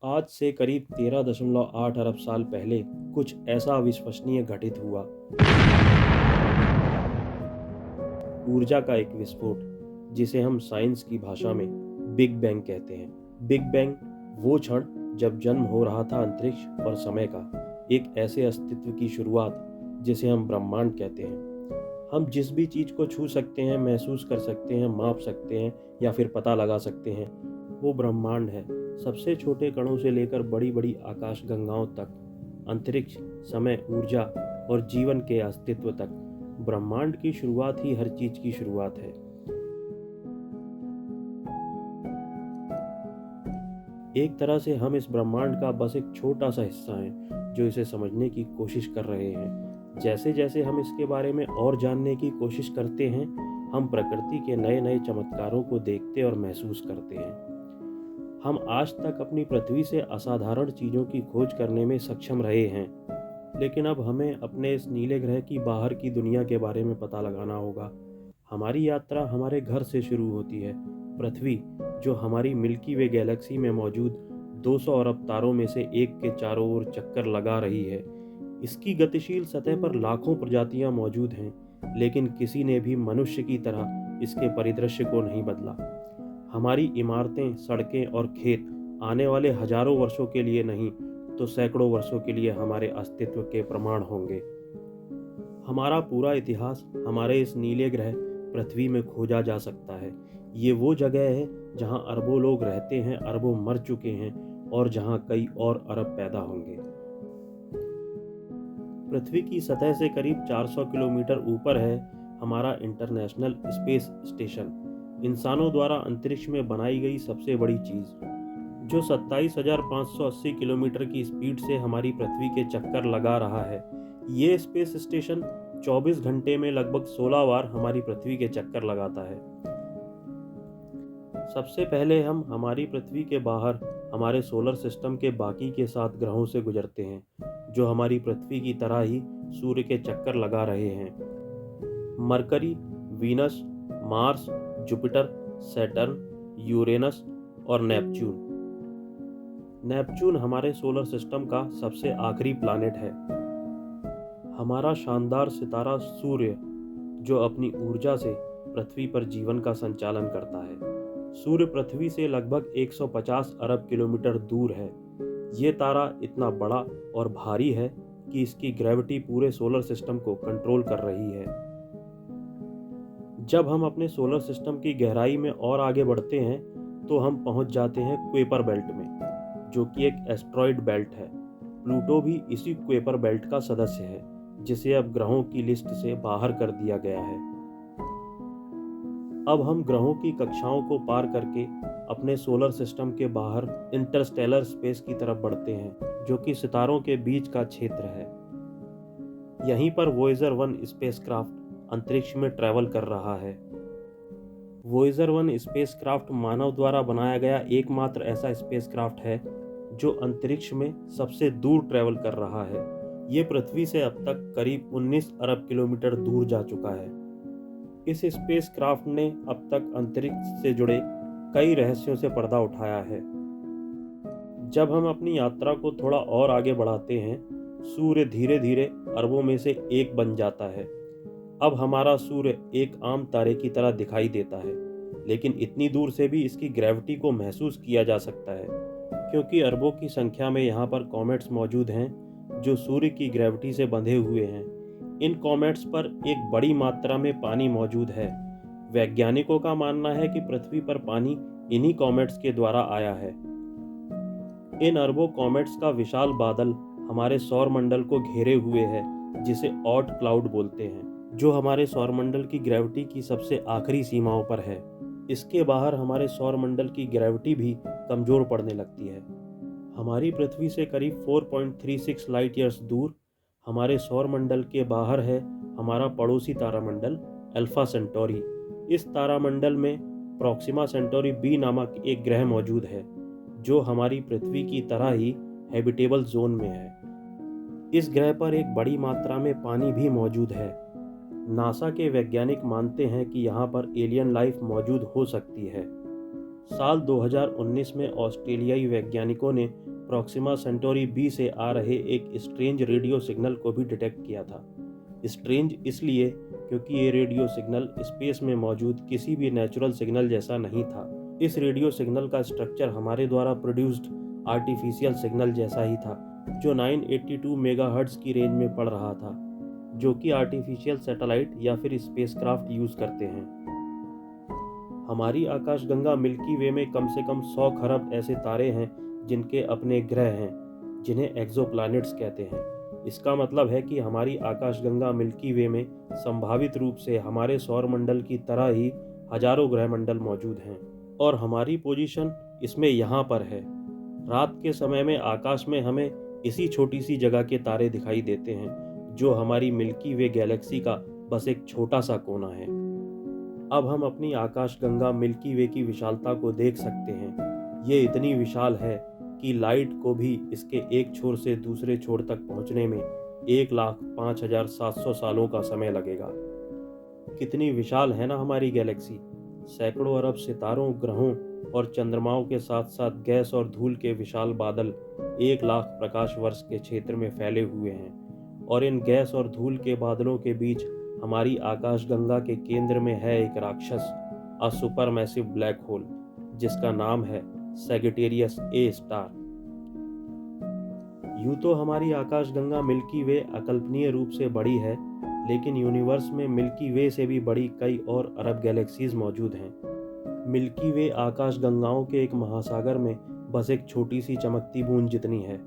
आज से करीब 13.8 अरब साल पहले कुछ ऐसा अविश्वसनीय घटित हुआ। ऊर्जा का एक विस्फोट, जिसे हम साइंस की भाषा में बिग बैंग कहते हैं। बिग बैंग वो क्षण जब जन्म हो रहा था अंतरिक्ष और समय का, एक ऐसे अस्तित्व की शुरुआत जिसे हम ब्रह्मांड कहते हैं। हम जिस भी चीज़ को छू सकते हैं, महसूस कर सकते हैं, माप सकते हैं या फिर पता लगा सकते हैं, वो ब्रह्मांड है। सबसे छोटे कणों से लेकर बड़ी बड़ी आकाश गंगाओं तक, अंतरिक्ष, समय, ऊर्जा और जीवन के अस्तित्व तक, ब्रह्मांड की शुरुआत ही हर चीज की शुरुआत है। एक तरह से हम इस ब्रह्मांड का बस एक छोटा सा हिस्सा हैं जो इसे समझने की कोशिश कर रहे हैं। जैसे जैसे हम इसके बारे में और जानने की कोशिश करते हैं, हम प्रकृति के नए नए चमत्कारों को देखते और महसूस करते हैं। हम आज तक अपनी पृथ्वी से असाधारण चीज़ों की खोज करने में सक्षम रहे हैं, लेकिन अब हमें अपने इस नीले ग्रह की बाहर की दुनिया के बारे में पता लगाना होगा। हमारी यात्रा हमारे घर से शुरू होती है। पृथ्वी, जो हमारी मिल्की वे गैलेक्सी में मौजूद 200 अरब तारों में से एक के चारों ओर चक्कर लगा रही है। इसकी गतिशील सतह पर लाखों प्रजातियां मौजूद हैं, लेकिन किसी ने भी मनुष्य की तरह इसके परिदृश्य को नहीं बदला। हमारी इमारतें, सड़कें और खेत आने वाले हजारों वर्षों के लिए नहीं तो सैकड़ों वर्षों के लिए हमारे अस्तित्व के प्रमाण होंगे। हमारा पूरा इतिहास हमारे इस नीले ग्रह पृथ्वी में खोजा जा सकता है। ये वो जगह है जहां अरबों लोग रहते हैं, अरबों मर चुके हैं और जहां कई और अरब पैदा होंगे। पृथ्वी की सतह से करीब 400 किलोमीटर ऊपर है हमारा इंटरनेशनल स्पेस स्टेशन, इंसानों द्वारा अंतरिक्ष में बनाई गई सबसे बड़ी चीज, जो 27,580 किलोमीटर की स्पीड से हमारी पृथ्वी के चक्कर लगा रहा है। ये स्पेस स्टेशन 24 घंटे में लगभग 16 बार हमारी पृथ्वी के चक्कर लगाता है। सबसे पहले हम हमारी पृथ्वी के बाहर हमारे सोलर सिस्टम के बाकी के 7 ग्रहों से गुजरते हैं, जो हमारी पृथ्वी की तरह ही सूर्य के चक्कर लगा रहे हैं। Mercury, Venus, Mars, Jupiter, Saturn, Uranus और नेपच्यून। नेपच्यून हमारे सोलर सिस्टम का सबसे आखिरी प्लैनेट है। हमारा शानदार सितारा सूर्य, जो अपनी ऊर्जा से पृथ्वी पर जीवन का संचालन करता है। सूर्य पृथ्वी से लगभग 150 अरब किलोमीटर दूर है। ये तारा इतना बड़ा और भारी है कि इसकी ग्रेविटी पूरे सोलर सिस्टम को कंट्रोल कर रही है। जब हम अपने सोलर सिस्टम की गहराई में और आगे बढ़ते हैं तो हम पहुंच जाते हैं क्वेपर बेल्ट में, जो कि एक एस्ट्रॉइड बेल्ट है। प्लूटो भी इसी क्वेपर बेल्ट का सदस्य है, जिसे अब ग्रहों की लिस्ट से बाहर कर दिया गया है। अब हम ग्रहों की कक्षाओं को पार करके अपने सोलर सिस्टम के बाहर इंटरस्टेलर स्पेस की तरफ बढ़ते हैं, जो कि सितारों के बीच का क्षेत्र है। यहीं पर वोयेजर 1 स्पेसक्राफ्ट अंतरिक्ष में ट्रैवल कर रहा है। वोयेजर 1 स्पेसक्राफ्ट मानव द्वारा बनाया गया एकमात्र ऐसा स्पेसक्राफ्ट है जो अंतरिक्ष में सबसे दूर ट्रैवल कर रहा है। ये पृथ्वी से अब तक करीब 19 अरब किलोमीटर दूर जा चुका है। इस स्पेसक्राफ्ट ने अब तक अंतरिक्ष से जुड़े कई रहस्यों से पर्दा उठाया है। जब हम अपनी यात्रा को थोड़ा और आगे बढ़ाते हैं, सूर्य धीरे धीरे अरबों में से एक बन जाता है। अब हमारा सूर्य एक आम तारे की तरह दिखाई देता है, लेकिन इतनी दूर से भी इसकी ग्रेविटी को महसूस किया जा सकता है, क्योंकि अरबों की संख्या में यहाँ पर कॉमेट्स मौजूद हैं जो सूर्य की ग्रेविटी से बंधे हुए हैं। इन कॉमेट्स पर एक बड़ी मात्रा में पानी मौजूद है। वैज्ञानिकों का मानना है कि पृथ्वी पर पानी इन्हीं कॉमेट्स के द्वारा आया है। इन अरबों कॉमेट्स का विशाल बादल हमारे सौर मंडल को घेरे हुए है, जिसे ऑट क्लाउड बोलते हैं, जो हमारे सौरमंडल की ग्रेविटी की सबसे आखिरी सीमाओं पर है। इसके बाहर हमारे सौरमंडल की ग्रेविटी भी कमजोर पड़ने लगती है। हमारी पृथ्वी से करीब 4.36 लाइट ईयर्स दूर हमारे सौरमंडल के बाहर है हमारा पड़ोसी तारामंडल अल्फा सेंटोरी। इस तारामंडल में प्रॉक्सिमा सेंटोरी बी नामक एक ग्रह मौजूद है, जो हमारी पृथ्वी की तरह ही हैबिटेबल जोन में है। इस ग्रह पर एक बड़ी मात्रा में पानी भी मौजूद है। नासा के वैज्ञानिक मानते हैं कि यहाँ पर एलियन लाइफ मौजूद हो सकती है। साल 2019 में ऑस्ट्रेलियाई वैज्ञानिकों ने प्रॉक्सिमा सेंटोरी बी से आ रहे एक स्ट्रेंज रेडियो सिग्नल को भी डिटेक्ट किया था। स्ट्रेंज इसलिए क्योंकि ये रेडियो सिग्नल स्पेस में मौजूद किसी भी नेचुरल सिग्नल जैसा नहीं था। इस रेडियो सिग्नल का स्ट्रक्चर हमारे द्वारा प्रोड्यूस्ड आर्टिफिशियल सिग्नल जैसा ही था, जो 982 मेगाहर्ट्ज की रेंज में पड़ रहा था, जो कि आर्टिफिशियल सैटेलाइट या फिर स्पेसक्राफ्ट यूज करते हैं। हमारी आकाशगंगा मिल्की वे में कम से कम 100 खरब ऐसे तारे हैं जिनके अपने ग्रह हैं, जिन्हें एक्सोप्लैनेट्स कहते हैं। इसका मतलब है कि हमारी आकाशगंगा मिल्की वे में संभावित रूप से हमारे सौरमंडल की तरह ही हजारों ग्रह मंडल मौजूद हैं, और हमारी पोजीशन इसमें यहाँ पर है। रात के समय में आकाश में हमें इसी छोटी सी जगह के तारे दिखाई देते हैं, जो हमारी मिल्की वे गैलेक्सी का बस एक छोटा सा कोना है। अब हम अपनी आकाशगंगा मिल्की वे की विशालता को देख सकते हैं। ये इतनी विशाल है कि लाइट को भी इसके एक छोर से दूसरे छोर तक पहुंचने में 1,05,700 सालों का समय लगेगा। कितनी विशाल है ना हमारी गैलेक्सी। सैकड़ों अरब सितारों, ग्रहों और चंद्रमाओं के साथ साथ गैस और धूल के विशाल बादल 1,00,000 प्रकाश वर्ष के क्षेत्र में फैले हुए हैं, और इन गैस और धूल के बादलों के बीच हमारी आकाशगंगा के केंद्र में है एक राक्षस, अ सुपरमैसिव ब्लैक होल, जिसका नाम है सैजिटेरियस ए स्टार। यूं तो हमारी आकाशगंगा मिल्की वे अकल्पनीय रूप से बड़ी है, लेकिन यूनिवर्स में मिल्की वे से भी बड़ी कई और अरब गैलेक्सीज मौजूद हैं। मिल्की वे आकाशगंगाओं के एक महासागर में बस एक छोटी सी चमकती बूंद जितनी है।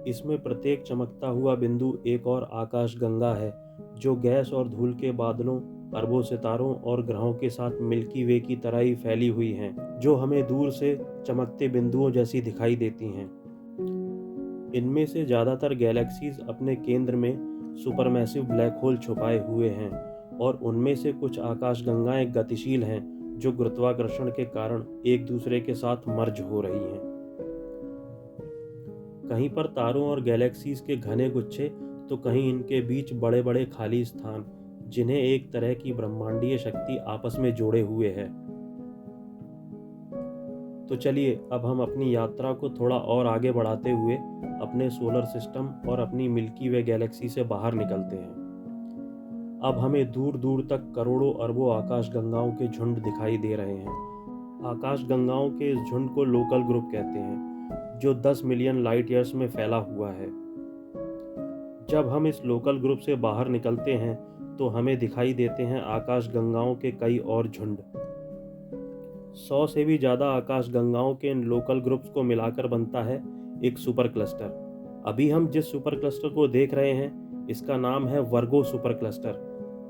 इसमें प्रत्येक चमकता हुआ बिंदु एक और आकाशगंगा है, जो गैस और धूल के बादलों, अरबों सितारों और ग्रहों के साथ मिल्की वे की तरह ही फैली हुई हैं, जो हमें दूर से चमकते बिंदुओं जैसी दिखाई देती हैं। इनमें से ज़्यादातर गैलेक्सीज अपने केंद्र में सुपरमैसिव ब्लैक होल छुपाए हुए हैं, और उनमें से कुछ आकाशगंगाएं गतिशील हैं, जो गुरुत्वाकर्षण के कारण एक दूसरे के साथ मर्ज हो रही हैं। कहीं पर तारों और गैलेक्सीज के घने गुच्छे, तो कहीं इनके बीच बड़े बड़े खाली स्थान, जिन्हें एक तरह की ब्रह्मांडीय शक्ति आपस में जोड़े हुए है। तो चलिए अब हम अपनी यात्रा को थोड़ा और आगे बढ़ाते हुए अपने सोलर सिस्टम और अपनी मिल्की वे गैलेक्सी से बाहर निकलते हैं। अब हमें दूर दूर तक करोड़ों अरबों आकाशगंगाओं के झुंड दिखाई दे रहे हैं। आकाशगंगाओं के इस झुंड को लोकल ग्रुप कहते हैं, जो 10 मिलियन लाइट ईयर्स में फैला हुआ है। जब हम इस लोकल ग्रुप से बाहर निकलते हैं तो हमें दिखाई देते हैं आकाशगंगाओं के कई और झुंड। 100 से भी ज़्यादा आकाशगंगाओं के इन लोकल ग्रुप्स को मिलाकर बनता है एक सुपर क्लस्टर। अभी हम जिस सुपर क्लस्टर को देख रहे हैं, इसका नाम है वर्गो सुपर क्लस्टर,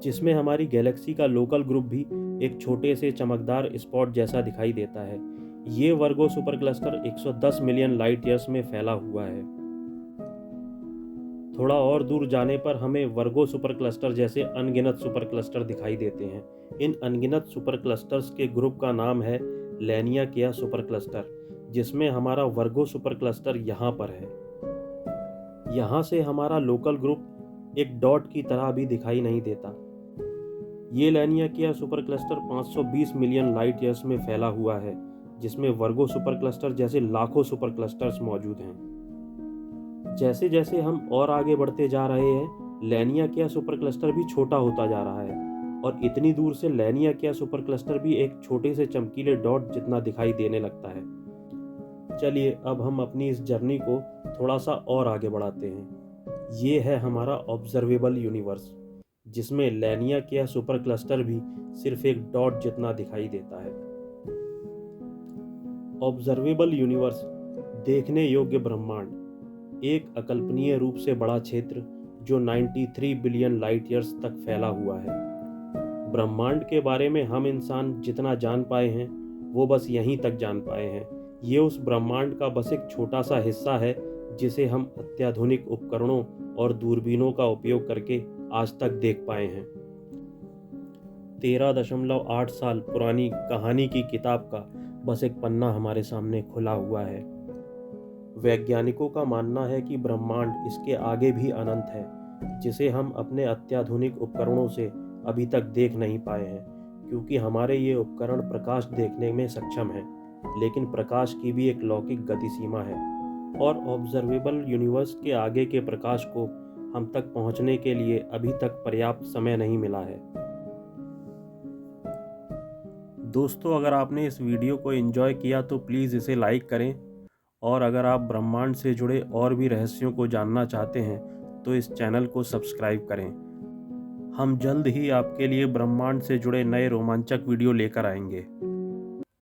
जिसमें हमारी गैलेक्सी का लोकल ग्रुप भी एक छोटे से चमकदार स्पॉट जैसा दिखाई देता है। ये Virgo super cluster 110 million light years में फैला हुआ है। थोड़ा और दूर जाने पर हमें वर्गो सुपर क्लस्टर जैसे अनगिनत सुपर क्लस्टर दिखाई देते हैं। इन अनगिनत सुपर क्लस्टर्स के ग्रुप का नाम है लैनियाकिया सुपर क्लस्टर, जिसमें हमारा वर्गो सुपर क्लस्टर यहाँ पर है। यहाँ से हमारा लोकल ग्रुप एक डॉट की तरह भी दिखाई नहीं देता। ये Laniakea super cluster 520 million light years में फैला हुआ है, जिसमें वर्गो सुपर क्लस्टर जैसे लाखों सुपर क्लस्टर्स मौजूद हैं। जैसे जैसे हम और आगे बढ़ते जा रहे हैं, लैनियाकिया सुपर क्लस्टर भी छोटा होता जा रहा है, और इतनी दूर से लैनियाकिया सुपर क्लस्टर भी एक छोटे से चमकीले डॉट जितना दिखाई देने लगता है। चलिए अब हम अपनी इस जर्नी को थोड़ा सा और आगे बढ़ाते हैं। ये है हमारा ऑब्जर्वेबल यूनिवर्स, जिसमें लैनियाकिया सुपर क्लस्टर भी सिर्फ एक डॉट जितना दिखाई देता है। ऑब्जर्वेबल यूनिवर्स, देखने योग्य ब्रह्मांड, एक अकल्पनीय रूप से बड़ा क्षेत्र जो 93 बिलियन लाइट ईयर्स तक फैला हुआ है। ब्रह्मांड के बारे में हम इंसान जितना जान पाए हैं, वो बस यहीं तक जान पाए हैं। ये उस ब्रह्मांड का बस एक छोटा सा हिस्सा है, जिसे हम अत्याधुनिक उपकरणों और दूरबीनों का उपयोग करके आज तक देख पाए हैं। 13.8 साल पुरानी कहानी की किताब का बस एक पन्ना हमारे सामने खुला हुआ है। वैज्ञानिकों का मानना है कि ब्रह्मांड इसके आगे भी अनंत है, जिसे हम अपने अत्याधुनिक उपकरणों से अभी तक देख नहीं पाए हैं। क्योंकि हमारे ये उपकरण प्रकाश देखने में सक्षम हैं, लेकिन प्रकाश की भी एक लौकिक गति सीमा है और ऑब्जर्वेबल यूनिवर्स के आगे के प्रकाश को हम तक पहुंचने के लिए अभी तक पर्याप्त समय नहीं मिला है। दोस्तों, अगर आपने इस वीडियो को एंजॉय किया तो प्लीज़ इसे लाइक करें, और अगर आप ब्रह्मांड से जुड़े और भी रहस्यों को जानना चाहते हैं तो इस चैनल को सब्सक्राइब करें। हम जल्द ही आपके लिए ब्रह्मांड से जुड़े नए रोमांचक वीडियो लेकर आएंगे।